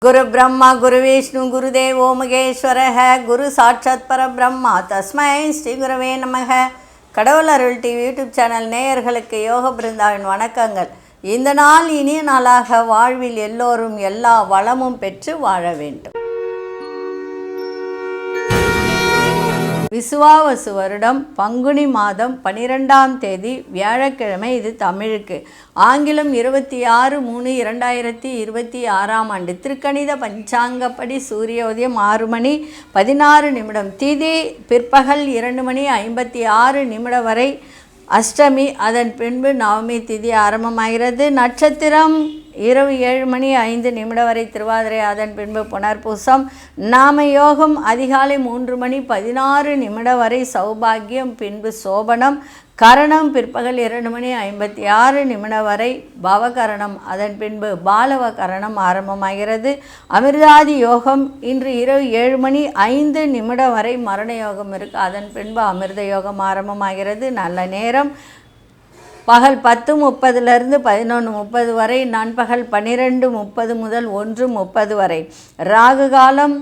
குரு பிரம்மா குரு விஷ்ணு குருதேவோ மகேஸ்வரஹ குரு சாட்சாத் பரபிரம்மா தஸ்மை ஸ்ரீ குருவே நமக. கடவுள் அருள் டிவி யூடியூப் சேனல் நேயர்களுக்கு யோக பிருந்தாவின் வணக்கங்கள். இந்த நாள் இனிய நாளாக வாழ்வில் எல்லோரும் எல்லா வளமும் பெற்று வாழ வேண்டும். விசுவாவசு வருடம் பங்குனி மாதம் 12ஆம் தேதி வியாழக்கிழமை. இது தமிழுக்கு. ஆங்கிலம் 26/3/2026ஆம் ஆண்டு. திருக்கணித பஞ்சாங்கப்படி சூரிய உதயம் 6 மணி 16 நிமிடம். திதி பிற்பகல் 2 மணி 56 வரை அஷ்டமி. அதன் பின்பு நவமி திதி ஆரம்பமாகிறது. நட்சத்திரம் இரவு 7 மணி 5 வரை திருவாதிரை. அதன் பின்பு புனர்பூசம். நாம யோகம் அதிகாலை 3 மணி 16 வரை சௌபாகியம். பின்பு சோபனம். கரணம் பிற்பகல் 2 மணி 56 வரை பவகரணம். அதன் பின்பு பாலவ கரணம் ஆரம்பமாகிறது. அமிர்தாதி யோகம் இன்று இரவு 7 மணி 5 வரை மரண யோகம் இருக்குது. அதன் பின்பு அமிர்த யோகம் ஆரம்பமாகிறது. நல்ல நேரம் பகல் 10:30 11:30 வரை. நண்பகல் 12:30 முதல் 1:30 வரை. ராகு காலம்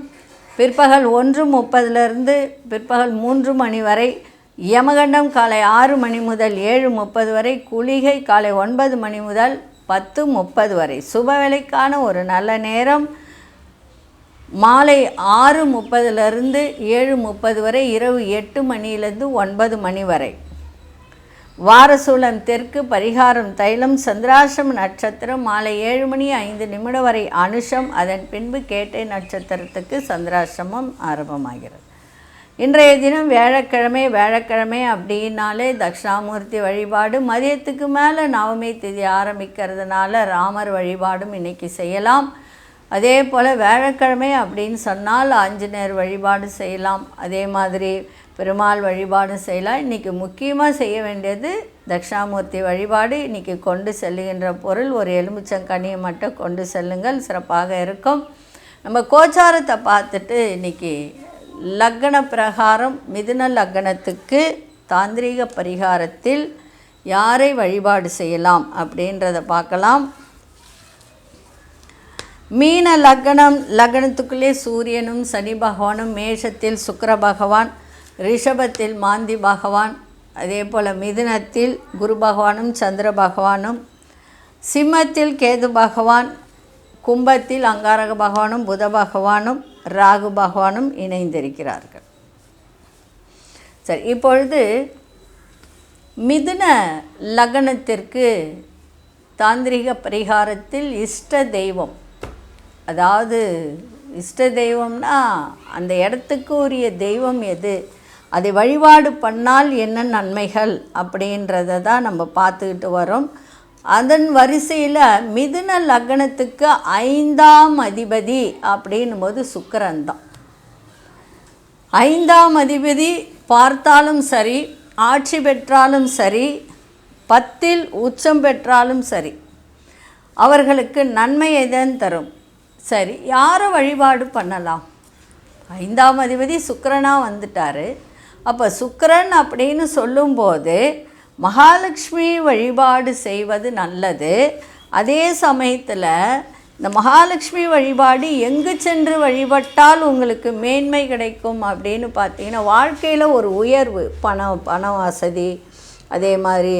பிற்பகல் 1:30 பிற்பகல் 3 மணி வரை. யமகண்டம் காலை 6 மணி முதல் 7:30 வரை. குளிகை காலை 9 மணி முதல் 10:30 வரை. சுப வேளைக்கான ஒரு நல்ல நேரம் மாலை 6:30 7:30 வரை. இரவு 8 மணியிலிருந்து 9 மணி வரை. வாரசூலம் தெற்கு. பரிகாரம் தைலம். சந்திராஷ்டம நட்சத்திரம் மாலை 7 மணி 5 வரை அனுஷம். அதன் பின்பு கேட்டை நட்சத்திரத்துக்கு சந்திராஷ்டமம் ஆரம்பமாகிறது. இன்றைய தினம் வியாழக்கிழமை அப்படின்னாலே தட்சிணாமூர்த்தி வழிபாடு. மதியத்துக்கு மேலே நவமி திதி ஆரம்பிக்கிறதுனால ராமர் வழிபாடும் இன்றைக்கி செய்யலாம். அதே போல் வியாழக்கிழமை அப்படின்னு சொன்னால் ஆஞ்சநேயர் வழிபாடு செய்யலாம். அதே மாதிரி பெருமாள் வழிபாடு செய்யலாம். இன்றைக்கி முக்கியமாக செய்ய வேண்டியது தட்சிணாமூர்த்தி வழிபாடு. இன்றைக்கி கொண்டு செல்லுகின்ற பொருள் ஒரு எலுமிச்சங்கனியை மட்டும் கொண்டு செல்லுங்கள், சிறப்பாக இருக்கும். நம்ம கோச்சாரத்தை பார்த்துட்டு இன்றைக்கி லக்ன பிரகாரம் மிதுன லக்னத்துக்கு தாந்திரீக பரிகாரத்தில் யாரை வழிபாடு செய்யலாம் அப்படின்றத பார்க்கலாம். மீன லக்னத்துக்குள்ளே சூரியனும் சனி பகவானும், மேஷத்தில் சுக்கிர பகவான், ரிஷபத்தில் மாந்தி பகவான், அதே போல் மிதுனத்தில் குரு பகவானும் சந்திர பகவானும், சிம்மத்தில் கேது பகவான், கும்பத்தில் அங்காரக பகவானும் புத பகவானும் ராகு பகவானும் இணைந்திருக்கிறார்கள். சரி, இப்பொழுது மிதுன லக்னத்திற்கு தாந்திரிக பரிகாரத்தில் இஷ்ட தெய்வம், அதாவது இஷ்ட தெய்வம்னா அந்த இடத்துக்கு உரிய தெய்வம் எது, அதை வழிபாடு பண்ணால் என்ன நன்மைகள் அப்படின்றத தான் நம்ம பார்த்துக்கிட்டு வரோம். அதன் வரிசையில் மிதுன லக்னத்துக்கு 5ஆம் அதிபதி அப்படின்னும் போது சுக்கிரன் தான். 5ஆம் அதிபதி பார்த்தாலும் சரி, ஆட்சி பெற்றாலும் சரி, 10இல் உச்சம் பெற்றாலும் சரி, அவர்களுக்கு நன்மையை தான் தரும். சரி, யாரை வழிபாடு பண்ணலாம்? 5ஆம் அதிபதி சுக்கிரனாக வந்துட்டார். அப்போ சுக்கிரன் அப்படின்னு சொல்லும்போது மகாலட்சுமி வழிபாடு செய்வது நல்லது. அதே சமயத்தில் இந்த மகாலட்சுமி வழிபாடு எங்கு சென்று வழிபட்டால் உங்களுக்கு மேன்மை கிடைக்கும் அப்படின்னு பார்த்தீங்கன்னா, வாழ்க்கையில் ஒரு உயர்வு, பண வசதி, அதே மாதிரி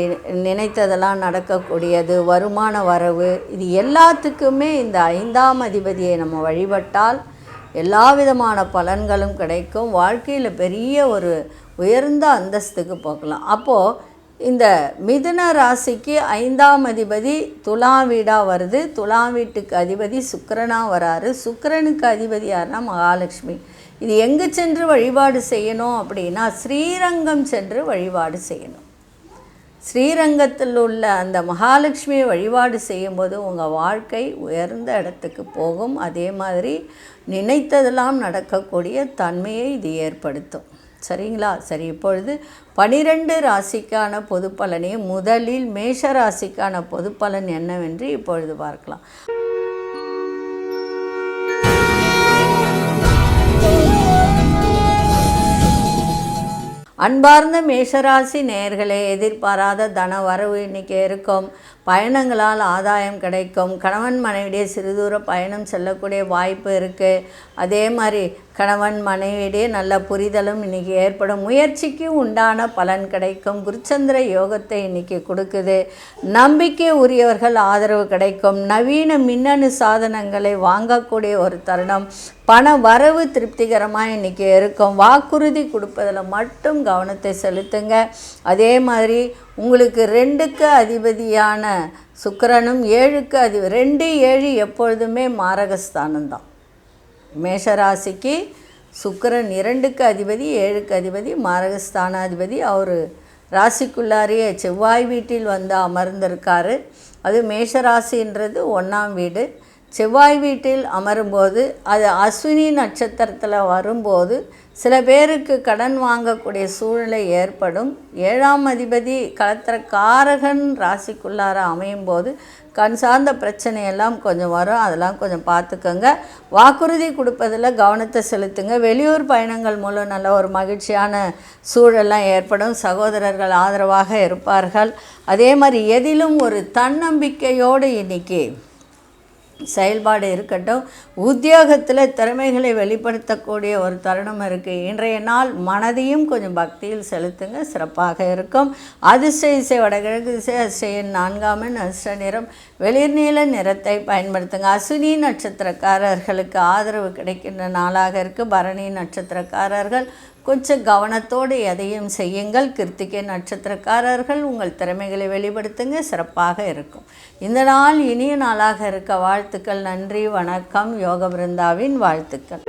நினைத்ததெல்லாம் நடக்கக்கூடியது, வருமான வரவு, இது எல்லாத்துக்குமே இந்த 5ஆம் அதிபதியை நம்ம வழிபட்டால் எல்லா விதமான பலன்களும் கிடைக்கும். வாழ்க்கையில் பெரிய ஒரு உயர்ந்த அந்தஸ்துக்கு போகலாம். அப்போது இந்த மிதுன ராசிக்கு 5ஆம் அதிபதி துலாம் வீடாக வருது. துலாம் வீட்டுக்கு அதிபதி சுக்கிரனாக வராரு. சுக்கிரனுக்கு அதிபதி யாருன்னா மகாலட்சுமி. இது எங்கு சென்று வழிபாடு செய்யணும் அப்படின்னா, ஸ்ரீரங்கம் சென்று வழிபாடு செய்யணும். ஸ்ரீரங்கத்தில் உள்ள அந்த மகாலட்சுமியை வழிபாடு செய்யும்போது உங்கள் வாழ்க்கை உயர்ந்த இடத்துக்கு போகும். அதே மாதிரி நினைத்ததெல்லாம் நடக்கக்கூடிய தன்மையை இது ஏற்படுத்தும். சரிங்களா? சரி, இப்பொழுது 12 ராசிக்கான பொது பலனையும் முதலில் மேஷ ராசிக்கான பொது பலன் என்னவென்று இப்பொழுது பார்க்கலாம். அன்பார்ந்த மேஷராசி நேயர்களே, எதிர்பாராத தன வரவு இன்றைக்கி இருக்கும். பயணங்களால் ஆதாயம் கிடைக்கும். கணவன் மனைவிடையே சிறுதூர பயணம் செல்லக்கூடிய வாய்ப்பு இருக்குது. அதே மாதிரி கணவன் மனைவிடையே நல்ல புரிதலும் இன்றைக்கி ஏற்படும். முயற்சிக்கு உண்டான பலன் கிடைக்கும். குருச்சந்திர யோகத்தை இன்றைக்கி கொடுக்குது. நம்பிக்கை உரியவர்கள் ஆதரவு கிடைக்கும். நவீன மின்னணு சாதனங்களை வாங்கக்கூடிய ஒரு தருணம். பண வரவு திருப்திகரமாக இன்றைக்கி இருக்கும். வாக்குறுதி கொடுப்பதில் மட்டும் கவனத்தை செலுத்துங்க. அதே மாதிரி உங்களுக்கு 2க்கு அதிபதியான சுக்கிரனும் 7க்கு 2, 7 எப்பொழுதுமே மாரகஸ்தானம்தான். மேஷராசிக்கு சுக்கிரன் 2க்கு அதிபதி, 7க்கு அதிபதி, மாரகஸ்தானாதிபதி. அவர் ராசிக்குள்ளாரியே செவ்வாய் வீட்டில் வந்து அமர்ந்திருக்காரு. அது மேஷராசின்றது 1ஆம் வீடு. செவ்வாய் வீட்டில் அமரும்போது அது அஸ்வினி நட்சத்திரத்தில் வரும்போது சில பேருக்கு கடன் வாங்கக்கூடிய சூழ்நிலை ஏற்படும். 7ஆம் அதிபதி கலத்திரக்காரகன் ராசிக்குள்ளார அமையும் போது கண் சார்ந்த பிரச்சனையெல்லாம் கொஞ்சம் வரும். அதெல்லாம் கொஞ்சம் பார்த்துக்கோங்க. வாக்குறுதி கொடுப்பதில் கவனத்தை செலுத்துங்க. வெளியூர் பயணங்கள் மூலம் நல்ல ஒரு மகிழ்ச்சியான சூழலாம் ஏற்படும். சகோதரர்கள் ஆதரவாக இருப்பார்கள். அதே மாதிரி எதிலும் ஒரு தன்னம்பிக்கையோடு இன்றைக்கி செயல்பாடு இருக்கட்டும். உத்தியோகத்தில் திறமைகளை வெளிப்படுத்தக்கூடிய ஒரு தருணம் இருக்குது. இன்றைய நாள் மனதையும் கொஞ்சம் பக்தியில் செலுத்துங்க, சிறப்பாக இருக்கும். அதிர்ஷ்ட இசை வடகிழக்கு திசை. அதிர்ஷ்ட 4ஆம் எண். அதிர்ஷ்ட நிறம் வெளிர்நீல நிறத்தை பயன்படுத்துங்க. அஸ்வினி நட்சத்திரக்காரர்களுக்கு ஆதரவு கிடைக்கின்ற நாளாக இருக்குது. பரணி நட்சத்திரக்காரர்கள் கொஞ்சம் கவனத்தோடு எதையும் செய்யுங்கள். கிருத்திகை நட்சத்திரக்காரர்கள் உங்கள் திறமைகளை வெளிப்படுத்துங்க, சிறப்பாக இருக்கும். இந்த நாள் இனிய நாளாக இருக்க வாழ்த்துக்கள். நன்றி, வணக்கம். யோக பிருந்தாவின் வாழ்த்துக்கள்.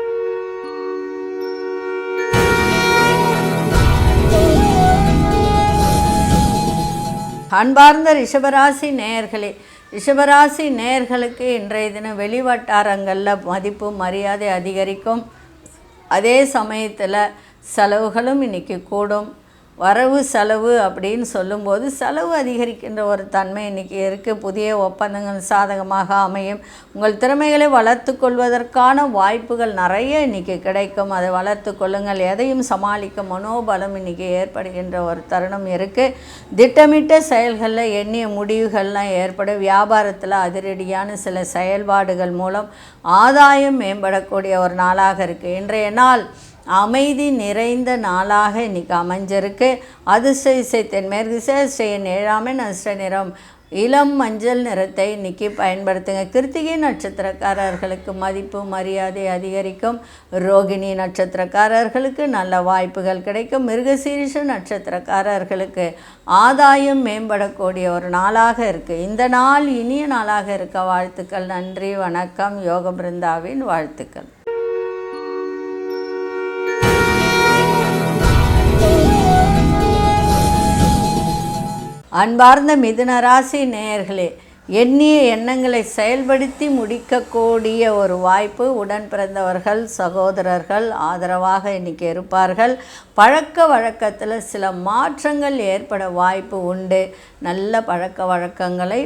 அன்பார்ந்த ரிஷபராசி நேயர்களே, ரிஷபராசி நேயர்களுக்கு இன்றைய தினம் வெளிவட்டாரங்களில் மதிப்பு மரியாதை அதிகரிக்கும். அதே சமயத்தில் செலவுகளும் இன்றைக்கி கூடும். வரவு செலவு அப்படின்னு சொல்லும்போது செலவு அதிகரிக்கின்ற ஒரு தன்மை இன்றைக்கி இருக்குது. புதிய ஒப்பந்தங்கள் சாதகமாக அமையும். உங்கள் திறமைகளை வளர்த்து கொள்வதற்கான வாய்ப்புகள் நிறைய இன்றைக்கி கிடைக்கும். அதை வளர்த்து கொள்ளுங்கள். எதையும் சமாளிக்க மனோபலம் இன்றைக்கி ஏற்படுகின்ற ஒரு தருணம் இருக்குது. திட்டமிட்ட செயல்களில் எண்ணிய முடிவுகள்லாம் ஏற்படும். வியாபாரத்தில் அதிரடியான சில செயல்பாடுகள் மூலம் ஆதாயம் மேம்படக்கூடிய ஒரு நாளாக இருக்குது. இன்றைய நாள் அமைதி நிறைந்த நாளாக இன்றைக்கி அமைஞ்சிருக்கு. அதிர்ஷ்ட இசை தென்மேற்கு திசை. அதிர்ஷ்ட 7ஆம் எண். அதிர்ஷ்ட நிறம் இளம் மஞ்சள் நிறத்தை இன்றைக்கி பயன்படுத்துங்க. கிருத்திகை நட்சத்திரக்காரர்களுக்கு மதிப்பு மரியாதை அதிகரிக்கும். ரோகிணி நட்சத்திரக்காரர்களுக்கு நல்ல வாய்ப்புகள் கிடைக்கும். மிருகசீரிஷ நட்சத்திரக்காரர்களுக்கு ஆதாயம் மேம்படக்கூடிய ஒரு நாளாக இருக்குது. இந்த நாள் இனிய நாளாக இருக்க வாழ்த்துக்கள். நன்றி, வணக்கம். யோக பிருந்தாவின் வாழ்த்துக்கள். அன்பார்ந்த மிதுனராசி நேயர்களே, எண்ணிய எண்ணங்களை செயல்படுத்தி முடிக்கக்கூடிய ஒரு வாய்ப்பு. உடன் பிறந்தவர்கள் சகோதரர்கள் ஆதரவாக இன்றைக்கி இருப்பார்கள். பழக்க வழக்கத்தில் சில மாற்றங்கள் ஏற்பட வாய்ப்பு உண்டு. நல்ல பழக்க வழக்கங்களை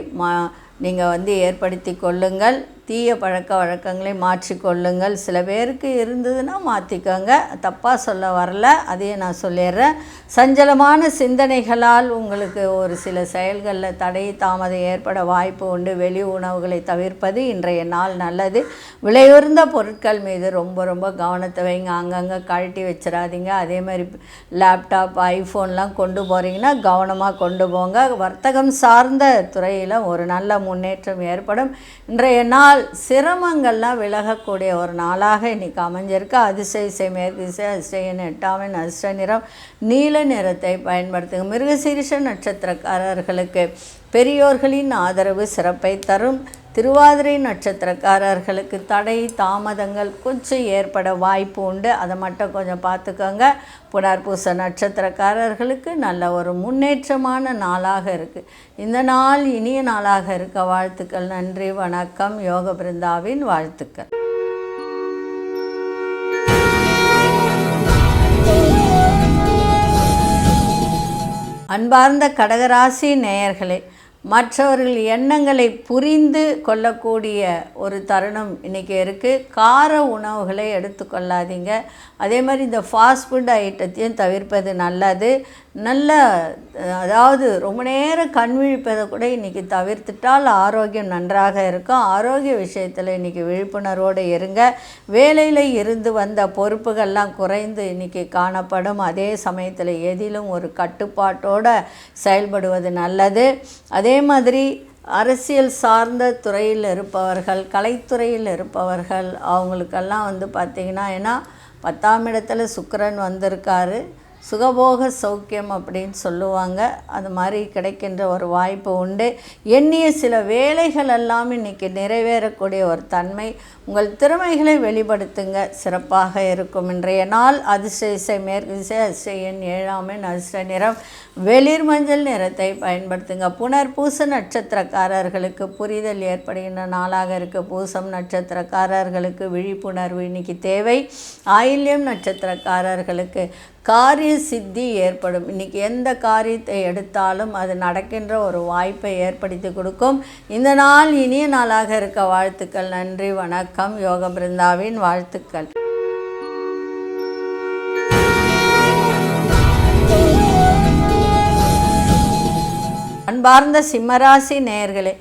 நீங்கள் ஏற்படுத்தி கொள்ளுங்கள். தீய பழக்க வழக்கங்களை மாற்றிக்கொள்ளுங்கள். சில பேருக்கு இருந்ததுன்னா மாற்றிக்கோங்க. தப்பாக சொல்ல வரல, அதையும் நான் சொல்லிடுறேன். சஞ்சலமான சிந்தனைகளால் உங்களுக்கு ஒரு சில செயல்களில் தடை தாமதம் ஏற்பட வாய்ப்பு உண்டு. வெளி உணவுகளை தவிர்ப்பது இன்றைய நாள் நல்லது. விலையுறந்த பொருட்கள் மீது ரொம்ப ரொம்ப கவனத்தை வைங்க. அங்கங்கே கழட்டி வச்சிடாதீங்க. அதே மாதிரி லேப்டாப், ஐஃபோன்லாம் கொண்டு போகிறீங்கன்னா கவனமாக கொண்டு போங்க. வர்த்தகம் சார்ந்த துறையில் ஒரு நல்ல முன்னேற்றம் ஏற்படும். இன்றைய நாள் சிரமங்கள்லாம் விலகக்கூடிய ஒரு நாளாக இன்றைக்கி அமைஞ்சிருக்கு. அதிர்ஷ்ட இசை மேற்கு திசை. அதிர்ஷ்ட 8ஆம் எண். அதிர்ஷ்ட நிறம் நீல நிறத்தை பயன்படுத்துங்க. மிருகசீரிஷ நட்சத்திரக்காரர்களுக்கு பெரியோர்களின் ஆதரவு சிறப்பை தரும். திருவாதிரை நட்சத்திரக்காரர்களுக்கு தடை தாமதங்கள் கொஞ்சம் ஏற்பட வாய்ப்பு உண்டு. அதை மட்டும் கொஞ்சம் பார்த்துக்கோங்க. புனர்பூச நட்சத்திரக்காரர்களுக்கு நல்ல ஒரு முன்னேற்றமான நாளாக இருக்குது. இந்த நாள் இனிய நாளாக இருக்க வாழ்த்துக்கள். நன்றி, வணக்கம். யோக பிருந்தாவின் வாழ்த்துக்கள். அன்பார்ந்த கடகராசி நேயர்களே, மற்றவர்கள் எண்ணங்களை புரிந்து கொள்ளக்கூடிய ஒரு தருணம் இன்றைக்கி இருக்குது. கார உணவுகளை எடுத்துக்கொள்ளாதீங்க. அதே மாதிரி இந்த ஃபாஸ்ட் ஃபுட் ஐட்டத்தையும் தவிர்ப்பது நல்லது. நல்ல அதாவது ரொம்ப நேரம் கண் விழிப்பதை கூட இன்றைக்கி தவிர்த்துட்டால் ஆரோக்கியம் நன்றாக இருக்கும். ஆரோக்கிய விஷயத்தில் இன்றைக்கி விழிப்புணர்வோடு இருங்க. வேலையில் இருந்து வந்த பொறுப்புகள்லாம் குறைந்து இன்றைக்கி காணப்படும். அதே சமயத்தில் எதிலும் ஒரு கட்டுப்பாட்டோடு செயல்படுவது நல்லது. அதே மாதிரி அரசியல் சார்ந்த துறையில் இருப்பவர்கள், கலைத்துறையில் இருப்பவர்கள், அவங்களுக்கெல்லாம் பார்த்திங்கன்னா, ஏன்னா 10ஆம் இடத்துல சுக்கிரன் வந்திருக்காரு. சுகபோக சௌக்கியம் அப்படின்னு சொல்லுவாங்க. அது மாதிரி கிடைக்கின்ற ஒரு வாய்ப்பு உண்டு. எண்ணிய சில வேலைகள் எல்லாம் இன்றைக்கி நிறைவேறக்கூடிய ஒரு தன்மை. உங்கள் திறமைகளை வெளிப்படுத்துங்க, சிறப்பாக இருக்கும். இன்றைய நாள் அதிர்ஷ்ட திசை மேற்கு திசை, அதிர்ஷ்ட எண் 7ஆம் எண், அதிர்ஷ்ட நிறம் வெளிர் மஞ்சள் நிறத்தை பயன்படுத்துங்க. புனர்பூச நட்சத்திரக்காரர்களுக்கு புரிதல் ஏற்படுகின்ற நாளாக இருக்குது. பூசம் நட்சத்திரக்காரர்களுக்கு விழிப்புணர்வு இன்றைக்கி தேவை. ஆயில்யம் நட்சத்திரக்காரர்களுக்கு காரிய சித்தி ஏற்படும். இன்றைக்கி எந்த காரியத்தை எடுத்தாலும் அது நடக்கின்ற ஒரு வாய்ப்பை ஏற்படுத்தி கொடுக்கும். இந்த நாள் இனிய நாளாக இருக்க வாழ்த்துக்கள். நன்றி, வணக்கம். யோக பிருந்தாவின் வாழ்த்துக்கள். அன்பார்ந்த சிம்மராசி நேயர்களே,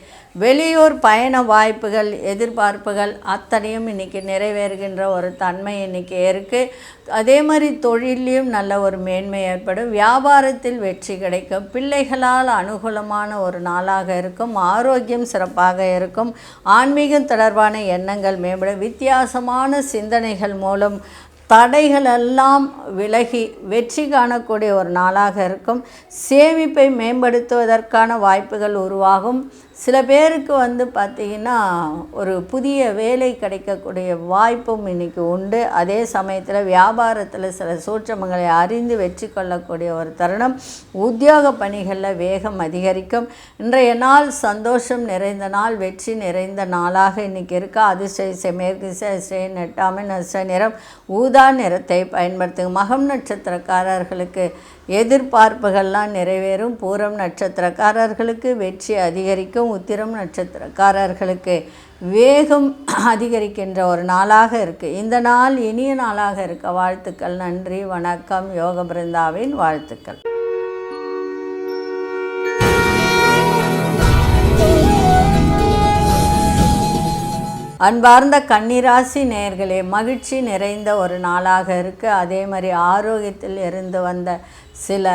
வெளியூர் பயண வாய்ப்புகள், எதிர்பார்ப்புகள் அத்தனையும் இன்றைக்கி நிறைவேறுகின்ற ஒரு தன்மை இன்றைக்கி இருக்குது. அதே மாதிரி தொழிலையும் நல்ல ஒரு மேன்மை ஏற்படும். வியாபாரத்தில் வெற்றி கிடைக்கும். பிள்ளைகளால் அனுகூலமான ஒரு நாளாக இருக்கும். ஆரோக்கியம் சிறப்பாக இருக்கும். ஆன்மீகம் தொடர்பான எண்ணங்கள் மேம்படும். வித்தியாசமான சிந்தனைகள் மூலம் தடைகளெல்லாம் விலகி வெற்றி காணக்கூடிய ஒரு நாளாக இருக்கும். சேமிப்பை மேம்படுத்துவதற்கான வாய்ப்புகள் உருவாகும். சில பேருக்கு பார்த்திங்கன்னா ஒரு புதிய வேலை கிடைக்கக்கூடிய வாய்ப்பும் இன்றைக்கி உண்டு. அதே சமயத்தில் வியாபாரத்தில் சில சூட்சமங்களை அறிந்து வெற்றி கொள்ளக்கூடிய ஒரு தருணம். உத்தியோக பணிகளில் வேகம் அதிகரிக்கும். இன்றைய நாள் சந்தோஷம் நிறைந்த நாள், வெற்றி நிறைந்த நாளாக இன்றைக்கி இருக்கா. அதிர்ஷ்ட திசை மேற்கு திசை, அதிர்ஷ்ட எண் 8ஆம் எண், அதிர்ஷ்ட நிறம் ஊதா நிறத்தை பயன்படுத்துங்க. மகம் நட்சத்திரக்காரர்களுக்கு எதிர்பார்ப்புகள்லாம் நிறைவேறும். பூரம் நட்சத்திரக்காரர்களுக்கு வெற்றி அதிகரிக்கும். உத்திரம் நட்சத்திரக்காரர்களுக்கு வேகம் அதிகரிக்கின்ற ஒரு நாளாக இருக்குது. இந்த நாள் இனிய நாளாக இருக்க வாழ்த்துக்கள். நன்றி, வணக்கம். யோக பிருந்தாவின் வாழ்த்துக்கள். அன்பார்ந்த கன்னிராசி நேயர்களே, மகிழ்ச்சி நிறைந்த ஒரு நாளாக இருக்குது. அதே மாதிரி ஆரோக்கியத்தில் இருந்து வந்த சில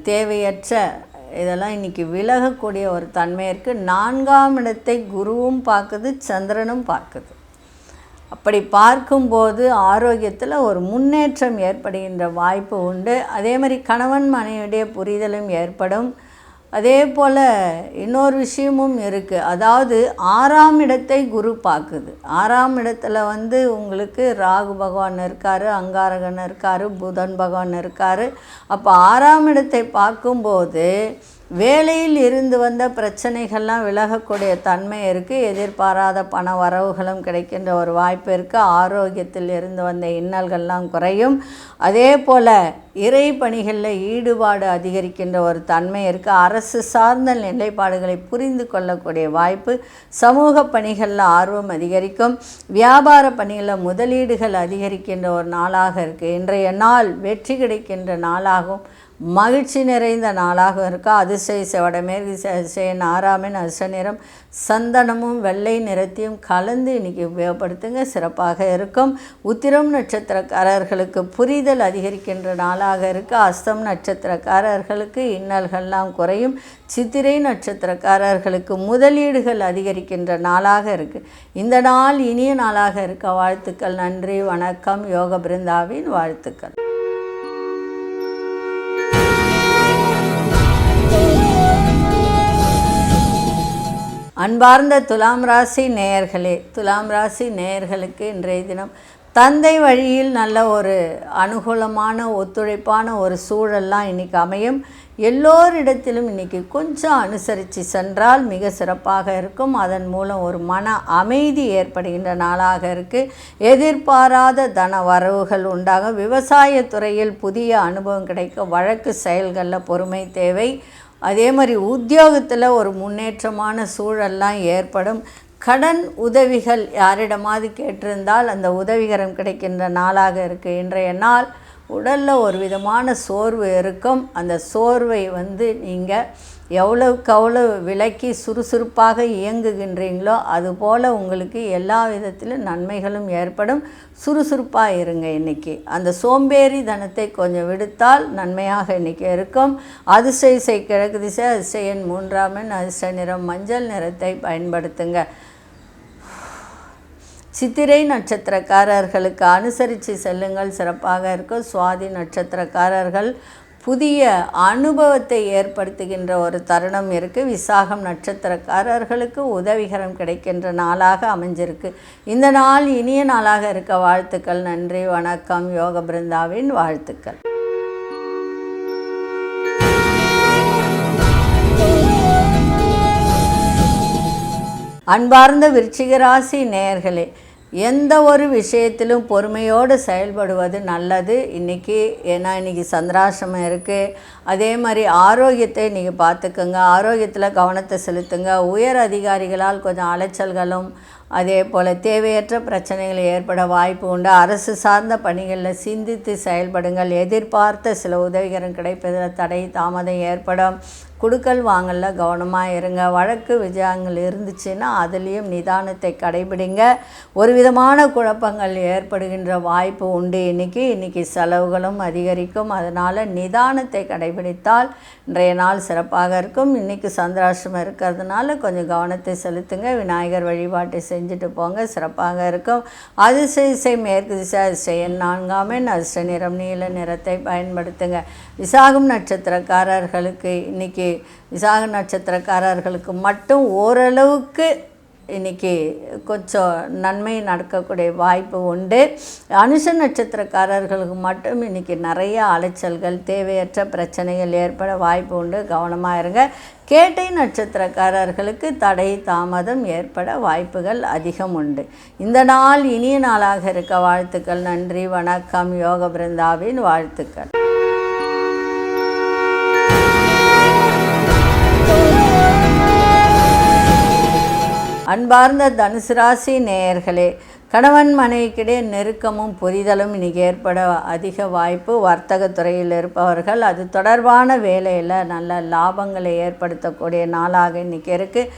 தேவையற்ற இதெல்லாம் இன்றைக்கி விலகக்கூடிய ஒரு தன்மை இருக்குது. 4ஆம் இடத்தை குருவும் பார்க்குது, சந்திரனும் பார்க்குது. அப்படி பார்க்கும்போது ஆரோக்கியத்தில் ஒரு முன்னேற்றம் ஏற்படுகின்ற வாய்ப்பு உண்டு. அதே மாதிரி கணவன் மனைவியுடைய புரிதலும் ஏற்படும். அதே போல் இன்னொரு விஷயமும் இருக்குது. அதாவது 6ஆம் இடத்தை குரு பார்க்குது. 6ஆம் இடத்துல உங்களுக்கு ராகு பகவான் இருக்கார், அங்காரகன் இருக்கார், புதன் பகவான் இருக்கார். அப்போ 6ஆம் இடத்தை பார்க்கும்போது வேலையில் இருந்து வந்த பிரச்சனைகள்லாம் விலகக்கூடிய தன்மை இருக்குது. எதிர்பாராத பண வரவுகளும் கிடைக்கின்ற ஒரு வாய்ப்பு இருக்குது. ஆரோக்கியத்தில் இருந்து வந்த இன்னல்கள்லாம் குறையும். அதே போல் இறை பணிகளில் ஈடுபாடு அதிகரிக்கின்ற ஒரு தன்மை இருக்குது. அரசு சார்ந்த நிலைப்பாடுகளை புரிந்து கொள்ளக்கூடிய வாய்ப்பு. சமூக பணிகளில் ஆர்வம் அதிகரிக்கும். வியாபார பணிகளில் முதலீடுகள் அதிகரிக்கின்ற ஒரு நாளாக இருக்குது. இன்றைய நாள் வெற்றி கிடைக்கின்ற நாளாகும். மகிழ்ச்சி நிறைந்த நாளாக இருக்கா. அதிர்ஷ்ட வடமேற்கு அதிர்ஷ்ட 6ஆம் எண், அதிர்ஷ்ட நிறம் சந்தனமும் வெள்ளை நிறத்தையும் கலந்து இன்றைக்கி உபயோகப்படுத்துங்க, சிறப்பாக இருக்கும். உத்திரம் நட்சத்திரக்காரர்களுக்கு புரிதல் அதிகரிக்கின்ற நாளாக இருக்குது. அஸ்தம் நட்சத்திரக்காரர்களுக்கு இன்னல்கள்லாம் குறையும். சித்திரை நட்சத்திரக்காரர்களுக்கு முதலீடுகள் அதிகரிக்கின்ற நாளாக இருக்குது. இந்த நாள் இனிய நாளாக இருக்க வாழ்த்துக்கள். நன்றி, வணக்கம். யோக பிருந்தாவின் வாழ்த்துக்கள். அன்பார்ந்த துலாம் ராசி நேயர்களே, துலாம் ராசி நேயர்களுக்கு இன்றைய தினம் தந்தை வழியில் நல்ல ஒரு அனுகூலமான ஒத்துழைப்பான ஒரு சூழல்லாம் இன்றைக்கி அமையும். எல்லோரிடத்திலும் இன்றைக்கி கொஞ்சம் அனுசரித்து சென்றால் மிக சிறப்பாக இருக்கும். அதன் மூலம் ஒரு மன அமைதி ஏற்படுகின்ற நாளாக இருக்குது. எதிர்பாராத தன வரவுகள் உண்டாகும். விவசாயத்துறையில் புதிய அனுபவம் கிடைக்க வழக்கு செயல்களில் பொறுமை தேவை. அதே மாதிரி உத்தியோகத்தில் ஒரு முன்னேற்றமான சூழல்லாம் ஏற்படும். கடன் உதவிகள் யாரிடமாவது கேட்டிருந்தால் அந்த உதவிகரம் கிடைக்கின்ற நாளாக இருக்குது. இன்றைய நாள் உடலில் ஒரு விதமான சோர்வு இருக்கும். அந்த சோர்வை நீங்கள் எவ்வளவுக்கு அவ்வளோ விலக்கி சுறுசுறுப்பாக இயங்குகின்றீங்களோ அதுபோல் உங்களுக்கு எல்லா விதத்திலும் நன்மைகளும் ஏற்படும். சுறுசுறுப்பாக இருங்க. இன்றைக்கி அந்த சோம்பேறி தனத்தை கொஞ்சம் விடுத்தால் நன்மையாக இன்றைக்கி இருக்கும். அதிசய கிழக்கு திசை, அதிசயன் 3ஆம் எண், அதிர்ஷ்ட நிறம் மஞ்சள் நிறத்தை பயன்படுத்துங்க. சித்திரை நட்சத்திரக்காரர்களுக்கு அனுசரித்து செல்லுங்கள், சிறப்பாக இருக்கும். சுவாதி நட்சத்திரக்காரர்கள் புதிய அனுபவத்தை ஏற்படுத்துகின்ற ஒரு தருணம் இருக்குது. விசாகம் நட்சத்திரக்காரர்களுக்கு உதவிகரம் கிடைக்கின்ற நாளாக அமைஞ்சிருக்கு. இந்த நாள் இனிய நாளாக இருக்க வாழ்த்துக்கள். நன்றி, வணக்கம். யோக பிருந்தாவின் வாழ்த்துக்கள். அன்பார்ந்த விருச்சிக ராசி நேயர்களே, எந்த ஒரு விஷயத்திலும் பொறுமையோடு செயல்படுவது நல்லது. ஏன்னா இன்றைக்கி சந்திராசிரமம் இருக்குது. அதே மாதிரி ஆரோக்கியத்தை நீங்கள் பார்த்துக்குங்க. ஆரோக்கியத்தில் கவனத்தை செலுத்துங்க. உயர் அதிகாரிகளால் கொஞ்சம் அலைச்சல்களும் அதே போல் தேவையற்ற பிரச்சனைகள் ஏற்பட வாய்ப்பு உண்டு. அரசு சார்ந்த பணிகளில் சிந்தித்து செயல்படுங்கள். எதிர்பார்த்த சில உதவிகரம் கிடைப்பதில் தடை தாமதம் ஏற்படும். குடுக்கல் வாங்கலில் கவனமாக இருங்க. வழக்கு விஜயங்கள் இருந்துச்சுன்னா அதுலேயும் நிதானத்தை கடைபிடிங்க. ஒரு விதமான குழப்பங்கள் ஏற்படுகின்ற வாய்ப்பு உண்டு. இன்றைக்கி செலவுகளும் அதிகரிக்கும். அதனால் நிதானத்தை கடைபிடித்தால் இன்றைய நாள் சிறப்பாக இருக்கும். இன்றைக்கி சந்திராஷ்டமம் இருக்கிறதுனால கொஞ்சம் கவனத்தை செலுத்துங்க. விநாயகர் வழிபாட்டை செஞ்சுட்டு போங்க, சிறப்பாக இருக்கும். அதிசய மேற்கு திசை, அதிசயன் 4ஆம் எண், அதிர்ஷ்ட நிறம் நீல நிறத்தை பயன்படுத்துங்க. விசாகம் நட்சத்திரக்காரர்களுக்கு விசாக நட்சத்திரக்காரர்களுக்கு மட்டும் ஓரளவுக்கு இன்றைக்கி கொஞ்சம் நன்மை நடக்கக்கூடிய வாய்ப்பு உண்டு. அனுஷ நட்சத்திரக்காரர்களுக்கு மட்டும் இன்றைக்கி நிறைய அலைச்சல்கள், தேவையற்ற பிரச்சனைகள் ஏற்பட வாய்ப்பு உண்டு. கவனமாக இருங்க. கேட்டை நட்சத்திரக்காரர்களுக்கு தடை தாமதம் ஏற்பட வாய்ப்புகள் அதிகம் உண்டு. இந்த நாள் இனிய நாளாக இருக்க வாழ்த்துக்கள். நன்றி, வணக்கம். யோக பிருந்தாவின் வாழ்த்துக்கள். அன்பார்ந்த தனுசு ராசி நேயர்களே, கணவன் மனைவிக்கிடையே நெருக்கமும் புரிதலும் இன்றைக்கி ஏற்பட அதிக வாய்ப்பு. வர்த்தகத்துறையில் இருப்பவர்கள் அது தொடர்பான வேலையில் நல்ல லாபங்களை ஏற்படுத்தக்கூடிய நாளாக இன்றைக்கி இருக்குது.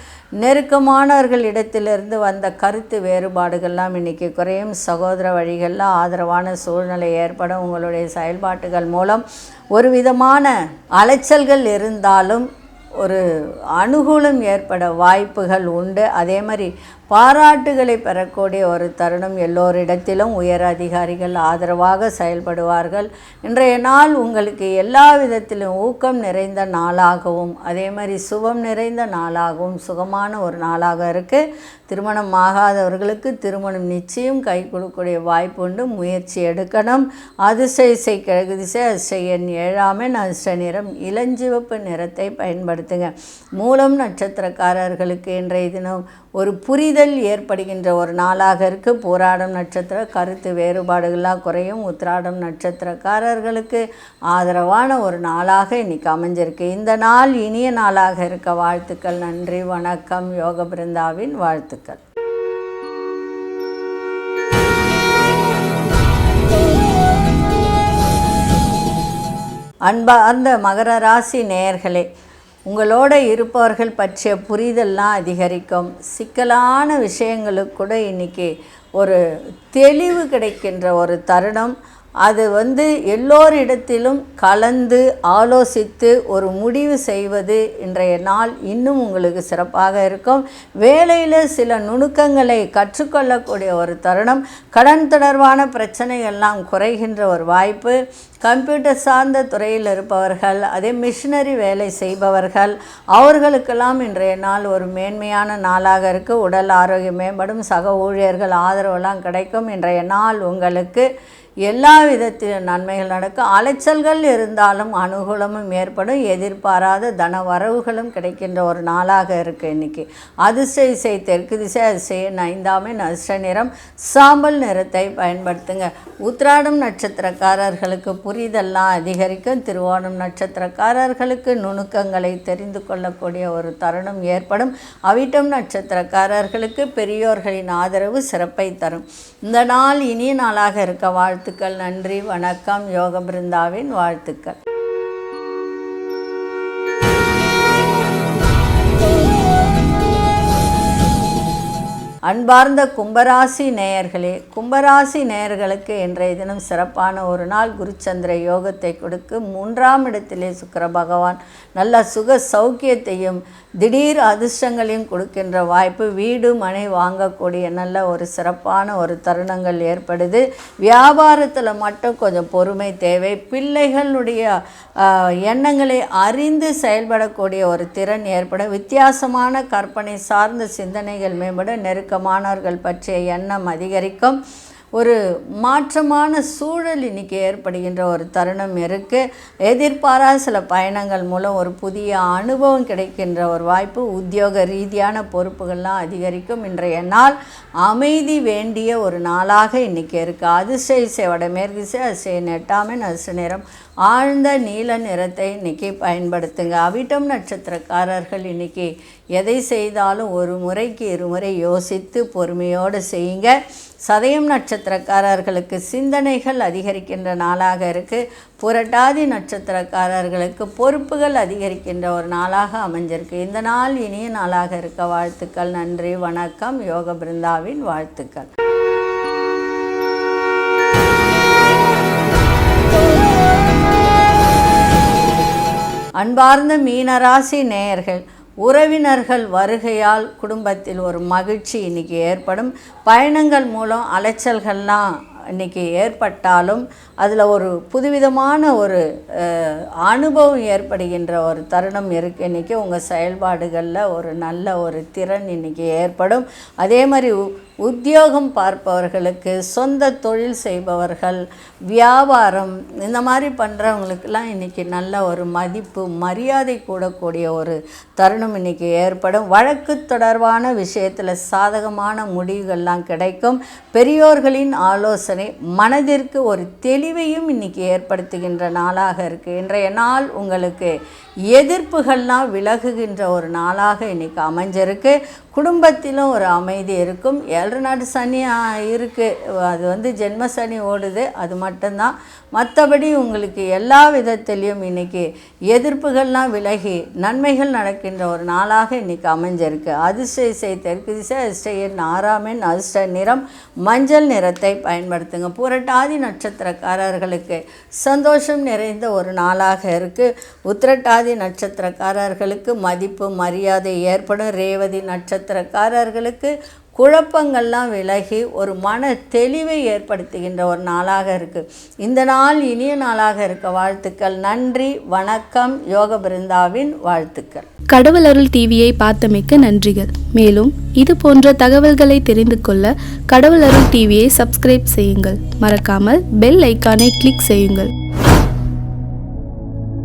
நெருக்கமானவர்களிடத்திலிருந்து வந்த கருத்து வேறுபாடுகள்லாம் இன்றைக்கி குறையும். சகோதர வழிகளில் ஆதரவான சூழ்நிலை ஏற்படும். உங்களுடைய செயல்பாட்டுகள் மூலம் ஒரு விதமான அலைச்சல்கள் இருந்தாலும் ஒரு அனுகூலம் ஏற்பட வாய்ப்புகள் உண்டு. அதே மாதிரி பாராட்டுகளை பெறக்கூடிய ஒரு தருணம். எல்லோரிடத்திலும் உயர் அதிகாரிகள் ஆதரவாக செயல்படுவார்கள். இன்றைய நாள் உங்களுக்கு எல்லா விதத்திலும் ஊக்கம் நிறைந்த நாளாகவும் அதே மாதிரி சுபம் நிறைந்த நாளாகவும் சுகமான ஒரு நாளாக இருக்குது. திருமணம் ஆகாதவர்களுக்கு திருமணம் நிச்சயம் கை கொடுக்கக்கூடிய வாய்ப்பு உண்டு. முயற்சி எடுக்கணும். அதிசய கிழக்கு திசை, அதிசயன் 7ஆம் எண், அதிர்ஷ்ட நிறம் இளஞ்சிவப்பு நிறத்தை பயன்படுத்துங்க. மூலம் நட்சத்திரக்காரர்களுக்கு இன்றைய தினம் ஒரு புரிதல் ஏற்படுகின்ற ஒரு நாளாக இருக்குது. போராடும் நட்சத்திர கருத்து வேறுபாடுகளாக குறையும். உத்திராடம் நட்சத்திரக்காரர்களுக்கு ஆதரவான ஒரு நாளாக இன்றைக்கி அமைஞ்சிருக்கு. இந்த நாள் இனிய நாளாக இருக்க வாழ்த்துக்கள். நன்றி, வணக்கம். யோக பிருந்தாவின் வாழ்த்துக்கள். அன்பார்ந்த மகர ராசி நேயர்களே, உங்களோட இருப்பவர்கள் பற்றிய புரிதல்லாம் அதிகரிக்கும். சிக்கலான விஷயங்களுக்கு கூட இன்றைக்கி ஒரு தெளிவு கிடைக்கின்ற ஒரு தருணம். அது எல்லோரிடத்திலும் கலந்து ஆலோசித்து ஒரு முடிவு செய்வது இன்றைய நாள் இன்னும் உங்களுக்கு சிறப்பாக இருக்கும். வேலையில் சில நுணுக்கங்களை கற்றுக்கொள்ளக்கூடிய ஒரு தருணம். கடன் தொடர்பான பிரச்சனைகள்லாம் குறைகின்ற ஒரு வாய்ப்பு. கம்ப்யூட்டர் சார்ந்த துறையில் இருப்பவர்கள், அதே மிஷினரி வேலை செய்பவர்கள், அவர்களுக்கெல்லாம் இன்றைய நாள் ஒரு மேன்மையான நாளாக இருக்குது. உடல் ஆரோக்கியம் மேம்படும். சக ஊழியர்கள் ஆதரவெல்லாம் கிடைக்கும். இன்றைய நாள் உங்களுக்கு எல்லா விதத்திலும் நன்மைகள் நடக்கும். அலைச்சல்கள் இருந்தாலும் அனுகூலமும் ஏற்படும். எதிர்பாராத தன வரவுகளும் கிடைக்கின்ற ஒரு நாளாக இருக்குது இன்றைக்கி. அதிர்ஷ்ட திசை தெற்கு திசை, அதிர்ஷ்ட 5ஆம் எண், அதிர்ஷ்ட நிறம் சாம்பல் நிறத்தை பயன்படுத்துங்க. உத்திராடம் நட்சத்திரக்காரர்களுக்கு புரிதெல்லாம் அதிகரிக்கும். திருவோணம் நட்சத்திரக்காரர்களுக்கு நுணுக்கங்களை தெரிந்து கொள்ளக்கூடிய ஒரு தருணம் ஏற்படும். அவிட்டம் நட்சத்திரக்காரர்களுக்கு பெரியோர்களின் ஆதரவு சிறப்பை தரும். இந்த நாள் இனிய நாளாக இருக்க வாழ்த்துக்கள். நன்றி, வணக்கம். யோக பிருந்தாவின் வாழ்த்துக்கள். அன்பார்ந்த கும்பராசி நேயர்களே, கும்பராசி நேயர்களுக்கு இன்றைய தினம் சிறப்பான ஒரு நாள். குருச்சந்திர யோகத்தை கொடுக்கு. 3ஆம் இடத்திலே சுக்கிர பகவான் நல்ல சுக சௌக்கியத்தையும் திடீர் அதிர்ஷ்டங்களையும் கொடுக்கின்ற வாய்ப்பு. வீடு மனை வாங்கக்கூடிய நல்ல ஒரு சிறப்பான ஒரு தருணங்கள் ஏற்படுது. வியாபாரத்தில் மட்டும் கொஞ்சம் பொறுமை தேவை. பிள்ளைகளுடைய எண்ணங்களை அறிந்து செயல்படக்கூடிய ஒரு திறன் ஏற்படும். வித்தியாசமான கற்பனை சார்ந்த சிந்தனைகள் மேம்பட. நெருக்கமானவர்கள் பற்றிய எண்ணம் அதிகரிக்கும். ஒரு மாற்றமான சூழல் இன்றைக்கி ஏற்படுகின்ற ஒரு தருணம் இருக்குது. எதிர்பாராத சில பயணங்கள் மூலம் ஒரு புதிய அனுபவம் கிடைக்கின்ற ஒரு வாய்ப்பு. உத்தியோக ரீதியான பொறுப்புகள்லாம் அதிகரிக்கும். இன்றைய நாள் அமைதி வேண்டிய ஒரு நாளாக இன்றைக்கி இருக்குது. அதிர்ஷ்ட திசை வடமேற்கு திசை, அதிர்ஷ்ட 8ஆம் எண், அதிர்ஷ்ட நிறம் ஆழ்ந்த நீல நிறத்தை இன்றைக்கி பயன்படுத்துங்க. அவிட்டம் நட்சத்திரக்காரர்கள் இன்றைக்கி எதை செய்தாலும் ஒரு முறைக்கு இருமுறை யோசித்து பொறுமையோடு செய்யுங்க. சதயம் நட்சத்திரக்காரர்களுக்கு சிந்தனைகள் அதிகரிக்கின்ற நாளாக இருக்குது. புரட்டாதி நட்சத்திரக்காரர்களுக்கு பொறுப்புகள் அதிகரிக்கின்ற ஒரு நாளாக அமைஞ்சிருக்கு. இந்த நாள் இனிய நாளாக இருக்க வாழ்த்துக்கள். நன்றி, வணக்கம். யோக பிருந்தாவின் வாழ்த்துக்கள். அன்பார்ந்த மீனராசி நேயர்கள், உறவினர்கள் வருகையால் குடும்பத்தில் ஒரு மகிழ்ச்சி இன்றைக்கி ஏற்படும். பயணங்கள் மூலம் அலைச்சல்கள்லாம் இன்றைக்கி ஏற்பட்டாலும் அதில் ஒரு புதுவிதமான ஒரு அனுபவம் ஏற்படுகின்ற ஒரு தருணம் இருக்குது. இன்றைக்கி உங்கள் செயல்பாடுகளில் ஒரு நல்ல ஒரு திறன் இன்றைக்கி ஏற்படும். அதே மாதிரி உத்தியோகம் பார்ப்பவர்களுக்கு, சொந்த தொழில் செய்பவர்கள், வியாபாரம் இந்த மாதிரி பண்ணுறவங்களுக்கெல்லாம் இன்றைக்கி நல்ல ஒரு மதிப்பு மரியாதை கூடக்கூடிய ஒரு தருணம் இன்றைக்கி ஏற்படும். வழக்கு தொடர்பான விஷயத்தில் சாதகமான முடிவுகள்லாம் கிடைக்கும். பெரியோர்களின் ஆலோசனை மனதிற்கு ஒரு தெளிவையும் இன்றைக்கி ஏற்படுத்துகின்ற நாளாக இருக்குது. இன்றைய நாள் உங்களுக்கு எதிர்ப்புகள்லாம் விலகுகின்ற ஒரு நாளாக இன்றைக்கி அமைஞ்சிருக்கு. குடும்பத்திலும் ஒரு அமைதி இருக்கும். 7 நாடு சனி இருக்குது, அது ஜென்ம சனி ஓடுது, அது மட்டும்தான். மற்றபடி உங்களுக்கு எல்லா விதத்திலையும் இன்றைக்கி எதிர்ப்புகள்லாம் விலகி நன்மைகள் நடக்கின்ற ஒரு நாளாக இன்றைக்கி அமைஞ்சிருக்கு. அதிர்ஷ்ட திசை தெற்கு திசை, அதிர்ஷ்ட எண் 6ஆம் எண், அதிர்ஷ்ட நிறம் மஞ்சள் நிறத்தை பயன்படுத்துங்க. புரட்டாதி நட்சத்திரக்காரர்களுக்கு சந்தோஷம் நிறைந்த ஒரு நாளாக இருக்குது. உத்திரட்டாதி நட்சத்திரக்காரர்களுக்கு மதிப்பு மரியாதை ஏற்படும். ரேவதி நட்சத்திரக்காரர்களுக்கு குழப்பங்கள்லாம் விலகி ஒரு மன தெளிவை ஏற்படுத்துகின்ற ஒரு நாளாக இருக்குது. இந்த நாள் இனிய நாளாக இருக்க வாழ்த்துக்கள். நன்றி, வணக்கம். யோக பிருந்தாவின் வாழ்த்துக்கள். கடவுள் அருள் டிவியை பார்த்தமைக்க நன்றிகள். மேலும் இது போன்ற தகவல்களை தெரிந்து கொள்ள கடவுள் அருள் டிவியை சப்ஸ்கிரைப் செய்யுங்கள். மறக்காமல் பெல் ஐக்கானை கிளிக் செய்யுங்கள்.